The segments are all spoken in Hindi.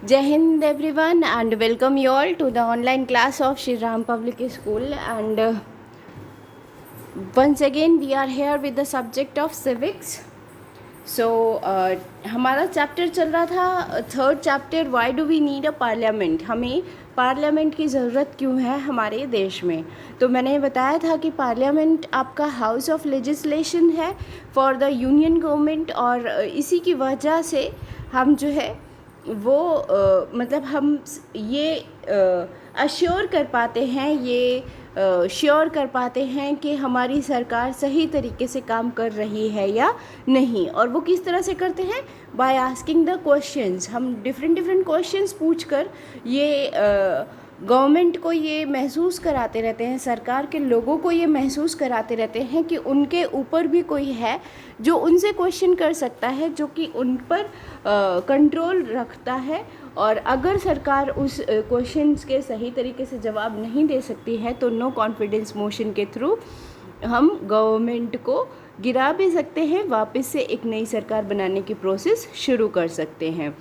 Jai Hind everyone, and welcome you all to the online class of Shri Ram Public School. And once again we are here with the subject of civics. So हमारा चैप्टर चल रहा था third chapter, why do we need a parliament, हमें पार्लियामेंट की ज़रूरत क्यों है हमारे देश में। तो मैंने बताया था कि पार्लियामेंट आपका हाउस ऑफ लेजिस्लेशन है फॉर द यूनियन गवर्नमेंट, और इसी की वजह से हम जो है वो मतलब हम ये अश्योर कर पाते हैं, ये श्योर कर पाते हैं कि हमारी सरकार सही तरीके से काम कर रही है या नहीं। और वो किस तरह से करते हैं? By asking the questions. हम डिफरेंट क्वेश्चंस पूछकर ये गवर्नमेंट को ये महसूस कराते रहते हैं, सरकार के लोगों को ये महसूस कराते रहते हैं कि उनके ऊपर भी कोई है जो उनसे क्वेश्चन कर सकता है, जो कि उन पर कंट्रोल रखता है। और अगर सरकार उस क्वेश्चंस के सही तरीके से जवाब नहीं दे सकती है तो नो कॉन्फिडेंस मोशन के थ्रू हम गवर्नमेंट को गिरा भी सकते हैं, वापस से एक नई सरकार बनाने की प्रोसेस शुरू कर सकते हैं।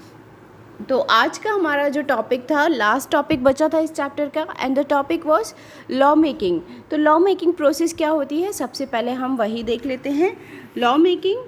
तो आज का हमारा जो टॉपिक था, लास्ट टॉपिक बचा था इस चैप्टर का, and the topic was law making. तो लॉ मेकिंग प्रोसेस क्या होती है, सबसे पहले हम वही देख लेते हैं। Law making,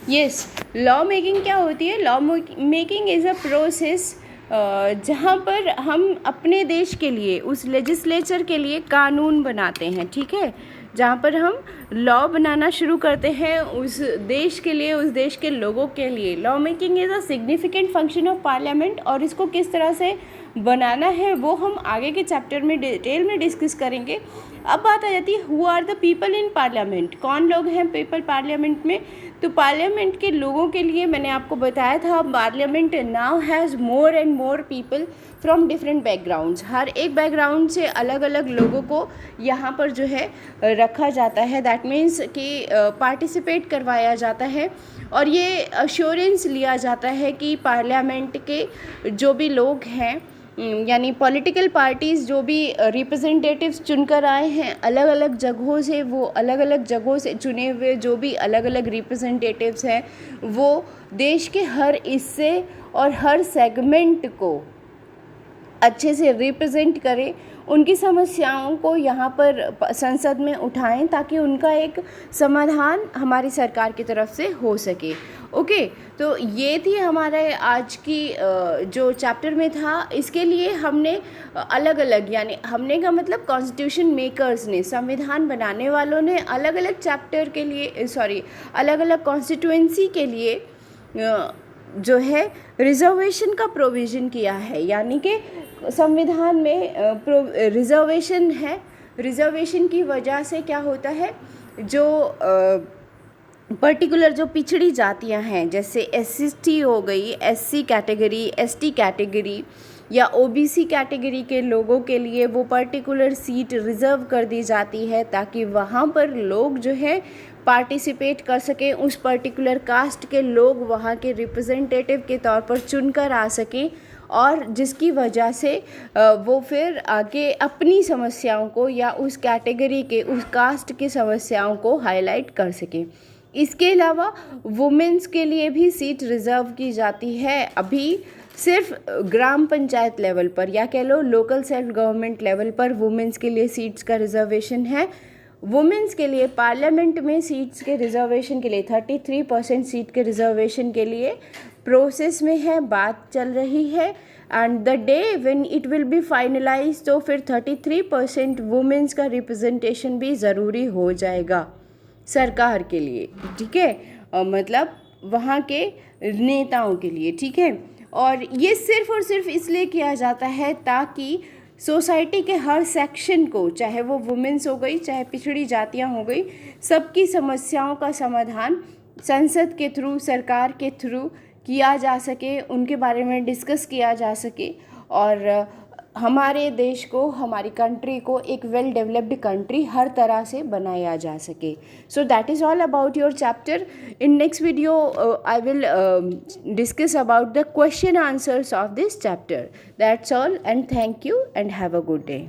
yes, law making क्या होती है? Law making is a process जहाँ पर हम अपने देश के लिए, उस लेजिस्लेचर के लिए कानून बनाते हैं, ठीक है। जहाँ पर हम लॉ बनाना शुरू करते हैं उस देश के लिए, उस देश के लोगों के लिए। Law making is a significant function of parliament, और इसको किस तरह से बनाना है वो हम आगे के चैप्टर में डिटेल में डिस्कस करेंगे। अब बात आ जाती है who are the people in parliament, कौन लोग हैं पीपल पार्लियामेंट में। तो पार्लियामेंट के लोगों के लिए मैंने आपको बताया था, parliament now has more and more people from different backgrounds. हर एक बैकग्राउंड से अलग अलग लोगों को यहाँ पर जो है रखा जाता है, दैट मीन्स कि पार्टिसिपेट करवाया जाता है, और ये अश्योरेंस लिया जाता है कि पार्लियामेंट के जो भी लोग हैं, यानी पॉलिटिकल पार्टीज़ जो भी रिप्रेजेंटेटिव्स चुनकर आए हैं अलग अलग जगहों से, वो अलग अलग जगहों से चुने हुए जो भी अलग अलग रिप्रेजेंटेटिव्स हैं वो देश के हर हिस्से और हर सेगमेंट को अच्छे से रिप्रेजेंट करें, उनकी समस्याओं को यहाँ पर संसद में उठाएं ताकि उनका एक समाधान हमारी सरकार की तरफ से हो सके। ओके, तो ये थी हमारे आज की जो चैप्टर में था। इसके लिए हमने अलग अलग, यानी हमने का मतलब कॉन्स्टिट्यूशन मेकर्स ने, संविधान बनाने वालों ने अलग अलग चैप्टर के लिए, अलग अलग कॉन्स्टिट्यूएंसी के लिए जो है रिजर्वेशन का प्रोविज़न किया है। यानी कि संविधान में रिजर्वेशन है। रिजर्वेशन की वजह से क्या होता है, जो पर्टिकुलर जो पिछड़ी जातियां हैं, जैसे SC हो गई, SC कैटेगरी, ST कैटेगरी या OBC कैटेगरी के लोगों के लिए वो पर्टिकुलर सीट रिज़र्व कर दी जाती है ताकि वहाँ पर लोग जो है पार्टिसिपेट कर सकें, उस पर्टिकुलर कास्ट के लोग वहाँ के रिप्रेजेंटेटिव के तौर पर चुनकर आ सकें, और जिसकी वजह से वो फिर आगे अपनी समस्याओं को या उस कैटेगरी के, उस कास्ट की समस्याओं को हाईलाइट कर सकें। इसके अलावा वुमेंस के लिए भी सीट रिज़र्व की जाती है। अभी सिर्फ ग्राम पंचायत लेवल पर या कह लो लोकल सेल्फ गवर्नमेंट लेवल पर वुमेंस के लिए सीट्स का रिजर्वेशन है। वुमेंस के लिए पार्लियामेंट में सीट्स के रिजर्वेशन के लिए 33% सीट के रिजर्वेशन के लिए प्रोसेस में है, बात चल रही है। And the day when it will be finalize तो फिर 33% वुमेंस का रिप्रेजेंटेशन भी ज़रूरी हो जाएगा सरकार के लिए, ठीक है, मतलब वहाँ के नेताओं के लिए, ठीक है। और ये सिर्फ और सिर्फ इसलिए किया जाता है ताकि सोसाइटी के हर सेक्शन को, चाहे वो वुमेंस हो गई, चाहे पिछड़ी जातियां हो गई, सबकी समस्याओं का समाधान संसद के थ्रू, सरकार के थ्रू किया जा सके, उनके बारे में डिस्कस किया जा सके, और हमारे देश को, हमारी कंट्री को एक वेल डेवलप्ड कंट्री हर तरह से बनाया जा सके। So that is all about your chapter. In next video I will discuss about the question answers of this chapter. That's all, and thank you and have a good day.